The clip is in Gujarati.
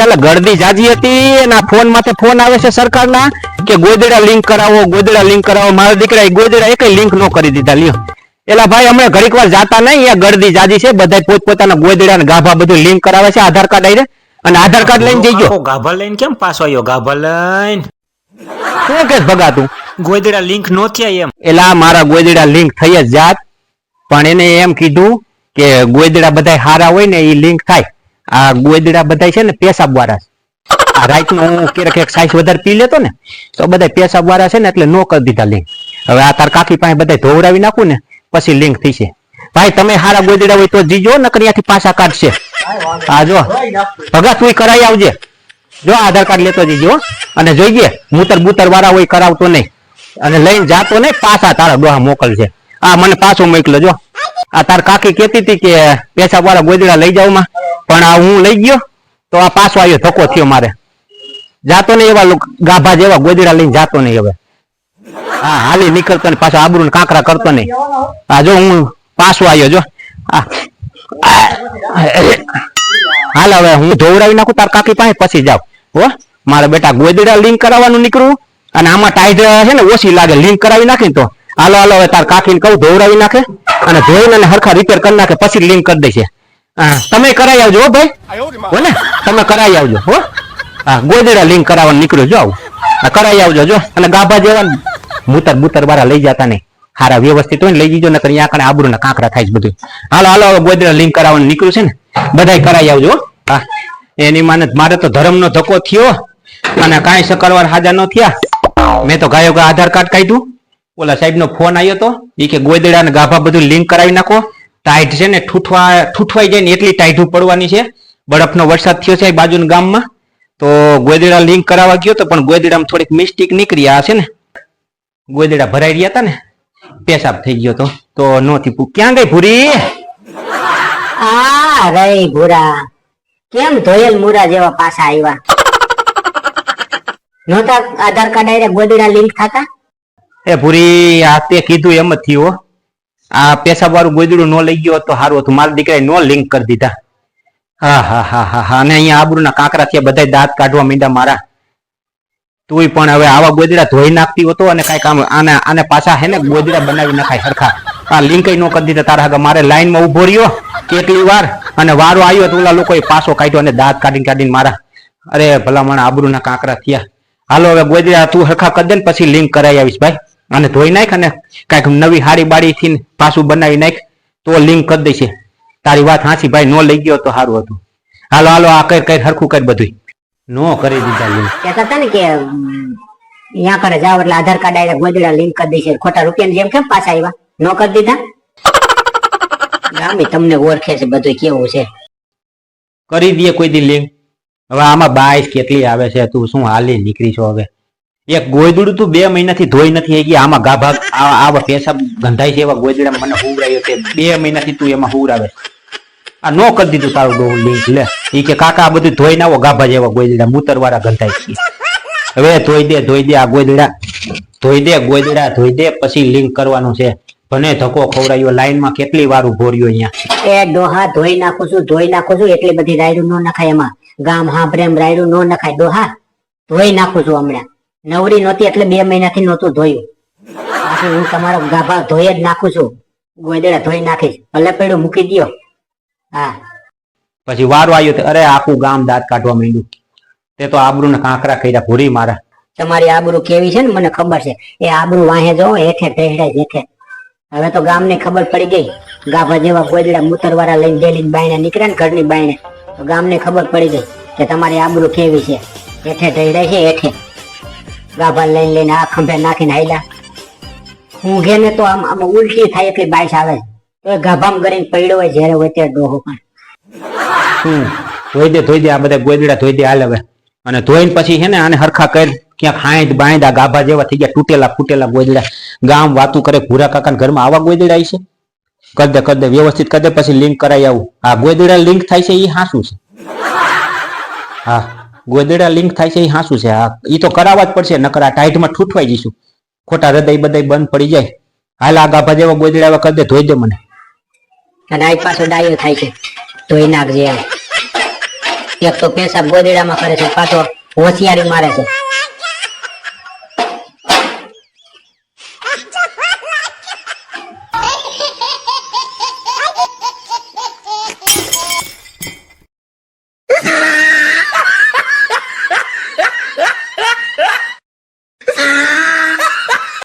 એટલે ગળદી જાજી હતી અને ફોન માથે ફોન આવે છે સરકારના કે ગોદડા લિંક કરાવો મારા દીકરા ગોદડા એકય લિંક નો કરી દીધા લ્યો એલા ભાઈ અમે ઘડીક વાર જાતા નહીં અહીંયા ગળદી જાજી છે બધા પોતપોતાના ગોદડા ને ગાભા બધું લિંક કરાવે છે આધાર કાર્ડ આઈ અને આધાર કાર્ડ લઈને જઈજો ગાભા લઈને કેમ પાછો આવ્યો ગાભા લઈને શું કે ભગાતું ગોદડા લિંક નો થયા એમ એલા મારા ગોદડા લિંક થઈ જ જાત પણ એને એમ કીધું કે ગોદડા બધા હારા હોય ને એ લિંક થાય આ ગોદડા બધા છે ને પેશાબ વાળા આ રાત નું હું ક્યારેક સાઈઝ વધારે પી લેતો ને તો બધા પેશાબ વાળા છે ને એટલે નો કરી દીધા લિંક હવે આ તાર કાકી પાસે બધા ધોવડાવી નાખું ને પછી લિંક થઈ છે ભાઈ તમે હારા ગોદડા હોય તો જીજો નકરિયાથી પાછા કાઢશે હા જો ભગા તું કરાવી આવજે જો આધાર કાર્ડ લેતો જઈજો અને જોઈએ મૂતર બુતર વાળા હોય કરાવતો નહીં અને લઈને જાતો નહીં પાછા તારા ડોહા મોકલશે આ મને પાછો મોકલો જો આ તાર કાકી કહેતી હતી કે પેશાબ વાળા ગોદડા લઈ જાવ માં પણ આ હું લઈ ગયો તો આ પાછો આવ્યો ધક્કો થયો મારે જાતો નહીં એવા ગાભા જેવા ગોદડા લઈને જાતો નહીં હવે હા હાલી નીકળતો ને પાછો આબરૂ ને કાંકરા કરતો નહીં હા જો હું પાછો આવ્યો જો હાલ હવે હું ધોવડાવી નાખું તાર કાકી પાસે પછી જાવ હો મારા બેટા ગોદડા લિંક કરાવવાનું નીકળું અને આમાં ટાઈટ છે ને ઓછી લાગે લિંક કરાવી નાખી તો હાલો હાલો હવે તાર કાકીને કહું ધોવડાવી નાખે અને ધોઈને હરખા રિપેર કરી નાખે પછી લિંક કરી દેશે તમે કરાવી આવજો હો ભાઈ હો ને તમે કરાવી આવજો હો હા ગોદડા લિંક કરાવવાનું નીકળ્યો જો આવું કરાવી આવજો જો અને ગાભા જેવા મૂતર બુતર વાળા લઈ જતા નહીં હારા વ્યવસ્થિત હોય ને લઈ જજો નકર અહીંયા કણે આબરૂ ના કાંકરા થાય બધું હાલો હાલો હવે ગોદડા લિંક કરાવવાનું નીકળ્યું છે ને બધાય કરાવી આવજો હા એની માને મારે તો ધર્મનો ધક્કો થયો અને કાંઈ શકરવાર હાજર ન થયા મેં તો ગાયો ગા આધાર કાર્ડ કાઢ્યું ઓલા સાહેબ નો ફોન આવ્યો તો એ કે ગોદડા ને ગાભા બધું લિંક કરાવી નાખો ટાઈટ છે ને ઠૂઠવાઈ જાય ને એટલી ટાઈટ પડવાની છે બરફનો વરસાદ થયો છે બાજુના ગામમાં તો ગોદડા લિંક કરાવવા ગયો તો પણ ગોદડામાં થોડીક મિસ્ટેક નીકળી આ છે ને ગોદડા ભરાઈ રહ્યા હતા ને પેશાબ થઈ ગયો તો નોથી ક્યાં ગઈ ભૂરી આ રે ભૂરા કેમ ધોયેલ મુરા જેવા પાછા આવ્યા નહોતા આધાર કાર્ડ આરે ગોદડા લિંક થતા એ ભૂરી આ તે કીધું એમ જ થયું આ પેશાબ વાળું ગોદડું નો લઈ ગયો તો સારું હતું મારા દીકરાએ નો લિંક કરી દીધા હા હા હા હા હા અને અહીંયા આબરૂના કાંકરા છે બધા દાંત કાઢવા માંડ્યા મારા તુંય પણ હવે આવા ગોદડા ધોઈ નાખતી હતો અને કઈ કામ આને પાછા હે ને ગોદડા બનાવી નાખાય સરખા આ લિંક નો કરી દીધા તારા આગળ મારે લાઈન માં ઉભો રહ્યો કેટલી વાર અને વારો આવ્યો તો ઓલા લોકોએ પાછો કાઢ્યો અને દાંત કાઢીને મારા અરે ભલામણ આબરૂના કાંકરા થયા હાલો હવે ગોદડા તું સરખા કરી દે ને પછી લિંક કરાવી આવીશ ભાઈ અને ધોઈ નાખ અને કઈક નવી હાડી બાડી થી પાછું બનાવી નાખ તો લિંક કરી દેશે તારી વાત હાંસી ભાઈ નો લઈ ગયો તો સારું હતું હાલો હાલો આ કઈ હરખું કરી બધું નો કરી દીધા લિંક કહેતા હતા ને કે અહીંયા કરે જાવ એટલે આધાર કાર્ડ આરે ગોદડા લિંક કરી દેશે ખોટા રૂપિયાની જેમ કેમ પાછા આવ્યા નો કરી દીધા ગામે તમને ઓળખે છે બધું કેવું છે કરી દે કોઈ દી લિંક હવે આમાં બાઈસ કેટલી આવે છે તું શું હાલી નીકળી છો હવે એક ગોદડું તું 2 મહિનાથી ધોઈ નથી ગયા આમાં ગાભા આવા પેશાબ ગંધાય છે એવા ગોદડા મને હુવરાયો તે 2 મહિનાથી તું એમાં હુવરાવે આ નો કરી દીધું તારું ડો લિંક લે ઈ કે કાકા આ બધું ધોઈ નાવો ગાભા જેવા ગોદડા મૂતર વાળા ગંધાય છે હવે ધોઈ દે આ ગોદડા ધોઈ દે પછી લિંક કરવાનું છે ભને ધક્કો ખવડાયો લાઈન માં કેટલી વાર ઉભો રહ્યો અહીંયા એ ડોહા ધોઈ નાખું છું એટલી બધી રાયડું નો નખાય એમાં ગામ હા પ્રેમ રાયડું નો નખાય ડોહા ધોઈ નાખું છું હમણાં નવરી નહોતી એટલે 2 મહિનાથી નહોતું ધોયું પાછું હું તમારો ગાભા ધોઈ જ નાખું છું ગોદડા ધોઈ નાખીશ ભલે પડ્યું મૂકી દયો હા પછી વારો આવ્યો અરે આખું ગામ દાંત કાઢવા માંડ્યું તે તો આબરૂ ને કાંકરા કર્યા ભૂરી મારા તમારી આબરૂ કેવી છે ને મને ખબર છે એ આબરૂ વાહે જો હેઠે ટેહડાય જેઠે હવે તો ગામ ને ખબર પડી ગઈ ગાભા જેવા ગોદડા મૂતર વાળા લઈને ડેલી બાયણે નીકળે ને ઘરની બાયણે તો ગામ ને ખબર પડી ગઈ કે તમારી આબરૂ કેવી છે હેઠે ટેહડાય છે હેઠે ગાભા લઈને આ ખંભે નાખીને હાલ્યા હું ઘે ને તો આમ ઉલટી થાય એટલી બાઈસ આવે તો ગાભામાં કરીને પડ્યો હોય જયારે હોય ત્યારે ડોહો પણ ધોઈ દે આ બધા ગોદડા ધોઈ દે હાલ હવે અને ધોઈને પછી છે ને આને હરખા કરી ક્યાંક હાંડ બાંધા ગાભા જેવા થઈ ગયા તૂટેલા ફૂટેલા ગોદડા ગામ વાતું કરે ભૂરા કાકા ઘરમાં આવા ગોદડા છે કર દે વ્યવસ્થિત કરી દે પછી લિંક કરાવી આવું આ ગોદડા લિંક થાય છે એ હાસું છે હા ગોદડા લિંક થાય છે એ હાસું છે હા એ તો કરાવવા જ પડશે નકર આ ટાઈટમાં ઠૂઠવાઈ જઈશું ખોટા હૃદય બધાય બંધ પડી જાય હાલ આ ગાભા જેવા ગોદડા કરી દે ધોઈ દે મને અને આ પાછો ડાયો થાય છે ધોઈ નાખજે એમ એક તો પેશાબ ગોદડામાં કરે છે પાછો હોશિયારી મારે છે